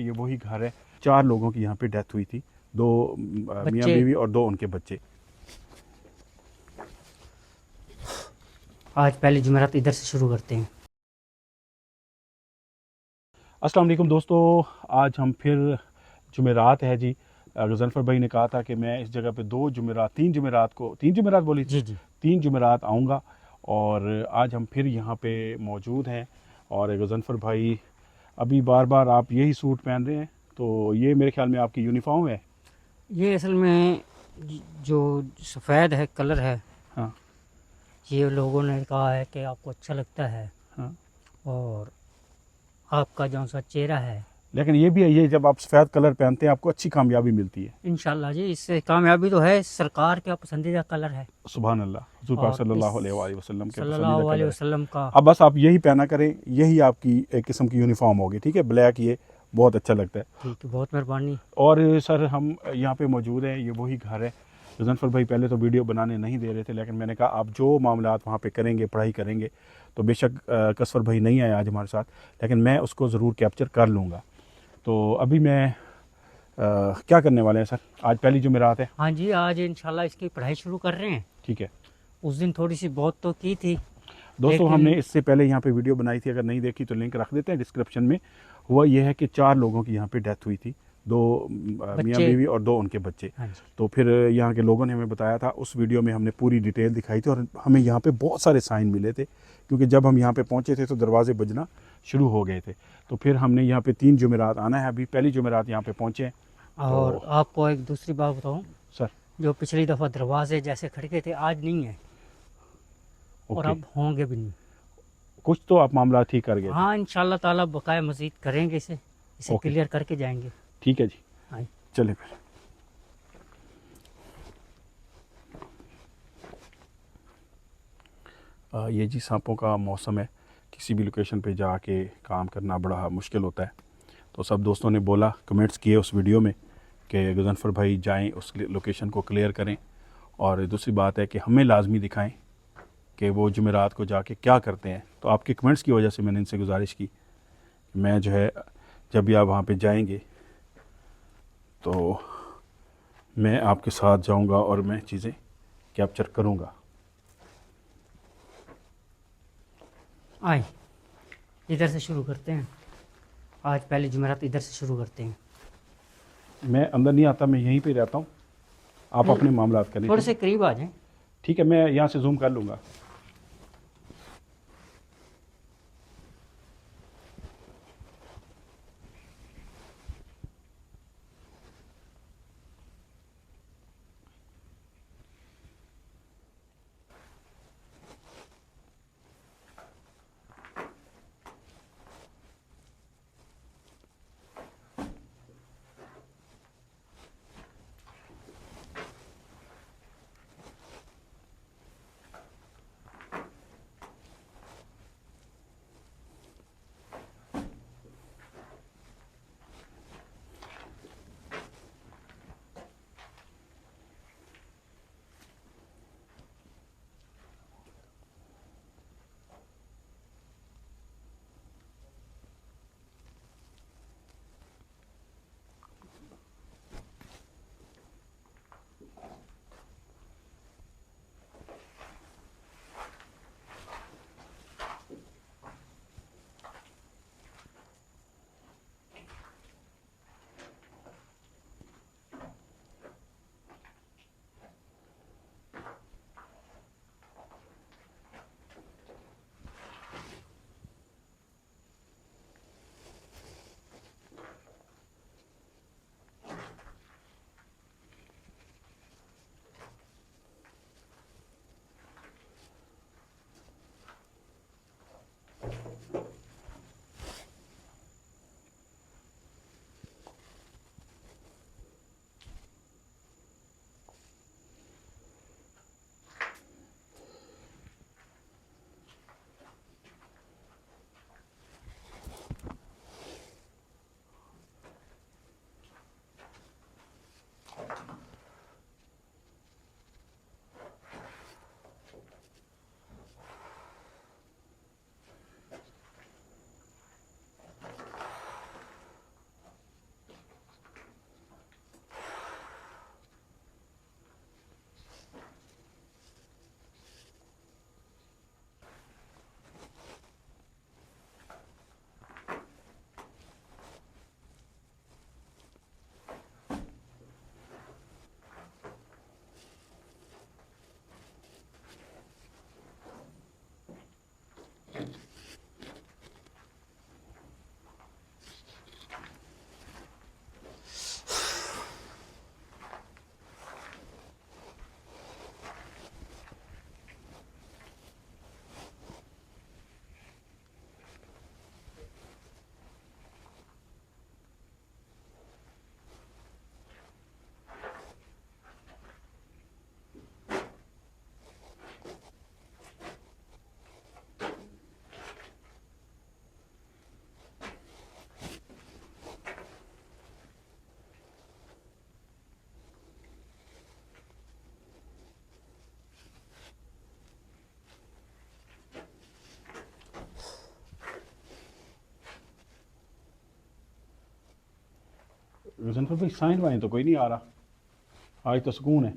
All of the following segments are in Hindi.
ये वही घर है। 4 लोगों की यहाँ पे डेथ हुई थी, 2 मियाँ बीवी और 2 उनके बच्चे। आज पहले जुमेरात इधर से शुरू करते हैं। अस्सलाम वालेकुम दोस्तों, आज हम फिर जुमेरात है जी। गज़नफ़र भाई ने कहा था कि मैं इस जगह पे 3 जुमेरात बोली थी, जी जी 3 जुमेरात आऊँगा और आज हम फिर यहाँ पे मौजूद हैं। और गज़नफ़र भाई अभी बार बार आप यही सूट पहन रहे हैं, तो ये मेरे ख्याल में आपकी यूनिफॉर्म है। ये असल में जो सफ़ेद है कलर है, हाँ ये लोगों ने कहा है कि आपको अच्छा लगता है हाँ, और आपका जो सा चेहरा है, लेकिन ये भी है, ये जब आप सफ़ेद कलर पहनते हैं आपको अच्छी कामयाबी मिलती है। इंशाल्लाह जी इससे कामयाबी तो है। सरकार का पसंदीदा कलर है सुभान अल्लाह, हुज़ूर पाक और इस सल्लल्लाहु अलैहि वसल्लम के पसंदीदा सल्लल्लाहु अलैहि कलर है। वसल्लम का। अब बस आप यही पहना करें, यही आपकी एक किस्म की यूनिफॉर्म होगी, ठीक है। ब्लैक ये बहुत अच्छा लगता है। ठीक है, बहुत मेहरबानी। और सर हम यहाँ पे मौजूद हैं, ये वही घर है। गज़नफ़र भाई पहले तो वीडियो बनाने नहीं दे रहे थे, लेकिन मैंने कहा आप जो मामलात वहाँ पे करेंगे, पढ़ाई करेंगे, तो बेशक कसफर भाई नहीं आए आज हमारे साथ, लेकिन मैं उसको ज़रूर कैप्चर कर लूँगा। तो अभी मैं क्या करने वाले हैं सर, आज पहली जुमेरात है। हाँ जी, आज इंशाल्लाह इसकी पढ़ाई शुरू कर रहे हैं। ठीक है उस दिन थोड़ी सी बहुत तो की थी, दोस्तों, लेकिन हमने इससे पहले यहाँ पे वीडियो बनाई थी, अगर नहीं देखी तो लिंक रख देते हैं डिस्क्रिप्शन में। हुआ यह है कि 4 लोगों की यहाँ पे डेथ हुई थी, 2 मियाँ बच्चे। बीवी और 2 उनके बच्चे। हाँ जी, तो फिर यहाँ के लोगों ने हमें बताया था, उस वीडियो में हमने पूरी डिटेल दिखाई थी और हमें यहाँ पे बहुत सारे साइन मिले थे, क्योंकि जब हम यहाँ पे पहुँचे थे तो दरवाजे बजना शुरू हो गए थे। तो फिर हमने यहाँ पे 3 जुमेरात आना है, अभी पहली जुमेरात यहाँ पे पहुँचे हैं। और तो आपको एक दूसरी बात बताऊं, सर जो पिछली दफ़ा दरवाजे जैसे खड़के थे आज नहीं है और ओके, अब होंगे भी नहीं। कुछ तो आप मामला ठीक कर गए थे। हाँ इंशाल्लाह ताला बकाया मज़ीद करेंगे, इसे ओके, क्लियर करके जाएंगे। ठीक है जी, हाँ चले फिर। ये जी सांपों का मौसम है, किसी भी लोकेशन पे जाके काम करना बड़ा मुश्किल होता है। तो सब दोस्तों ने बोला, कमेंट्स किए उस वीडियो में कि गज़नफ़र भाई जाएं उस लोकेशन को क्लियर करें, और दूसरी बात है कि हमें लाजमी दिखाएं कि वो जुमेरात को जाके क्या करते हैं। तो आपके कमेंट्स की वजह से मैंने इनसे गुजारिश की कि मैं जो है, जब भी आप वहाँ पे जाएंगे तो मैं आपके साथ जाऊँगा और मैं चीज़ें कैप्चर करूँगा। आए इधर से शुरू करते हैं। आज पहले जुमेरात इधर से शुरू करते हैं। मैं अंदर नहीं आता, मैं यहीं पे रहता हूँ, आप अपने मामलात करें। थोड़े से करीब आ जाएं। ठीक है, मैं यहाँ से जूम कर लूँगा। गजनफर भाई साइन वाइन तो कोई नहीं आ रहा, आज तो सुकून है।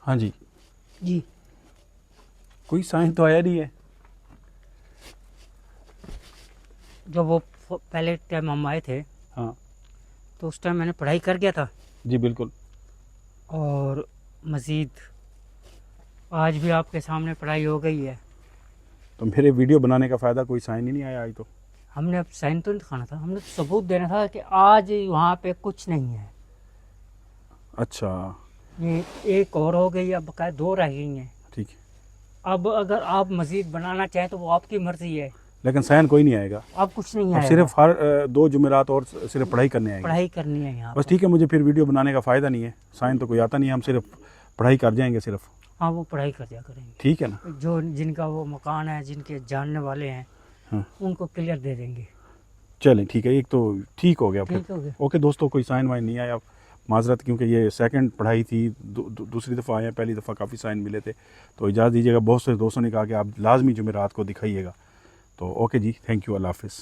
हाँ जी जी। कोई साइन तो आया नहीं है। जब वो पहले टाइम हम आए थे हाँ तो उस टाइम मैंने पढ़ाई कर गया था, जी बिल्कुल। और मज़ीद आज भी आपके सामने पढ़ाई हो गई है। तो मेरे वीडियो बनाने का फ़ायदा, कोई साइन ही नहीं आया आज तो। हमने अब साइन तो नहीं दिखाना था, हमने तो सबूत देना था कि आज वहाँ पे कुछ नहीं है। अच्छा ये एक और हो गई, अब बकाया 2 रह गई हैं। ठीक है, अब अगर आप मज़ीद बनाना चाहें तो वो आपकी मर्ज़ी है। लेकिन साइन कोई नहीं आएगा। अब कुछ नहीं अब है, सिर्फ हर 2 जुमेरात और सिर्फ पढ़ाई करने आएंगे। पढ़ाई करनी है यहाँ बस पर। ठीक है, मुझे फिर वीडियो बनाने का फ़ायदा नहीं है, साइन तो कोई आता नहीं है, हम सिर्फ पढ़ाई कर जाएंगे सिर्फ। हाँ, वो पढ़ाई कर दिया करेंगे। ठीक है ना। जो जिनका वो मकान है, जिनके जानने वाले हैं, हाँ उनको क्लियर दे देंगे। चलें ठीक है, एक तो ठीक हो गया। ठीक हो गया। ओके दोस्तों, कोई साइन वाइन नहीं आया, माजरत, क्योंकि ये सेकंड पढ़ाई थी, दूसरी दफ़ा आए हैं, पहली दफ़ा काफ़ी साइन मिले थे। तो इजाज़त दीजिएगा, बहुत से दोस्तों ने कहा कि आप लाजमी जुमेरात को दिखाइएगा। तो ओके जी, थैंक यू, अल्लाह हाफ़िज़।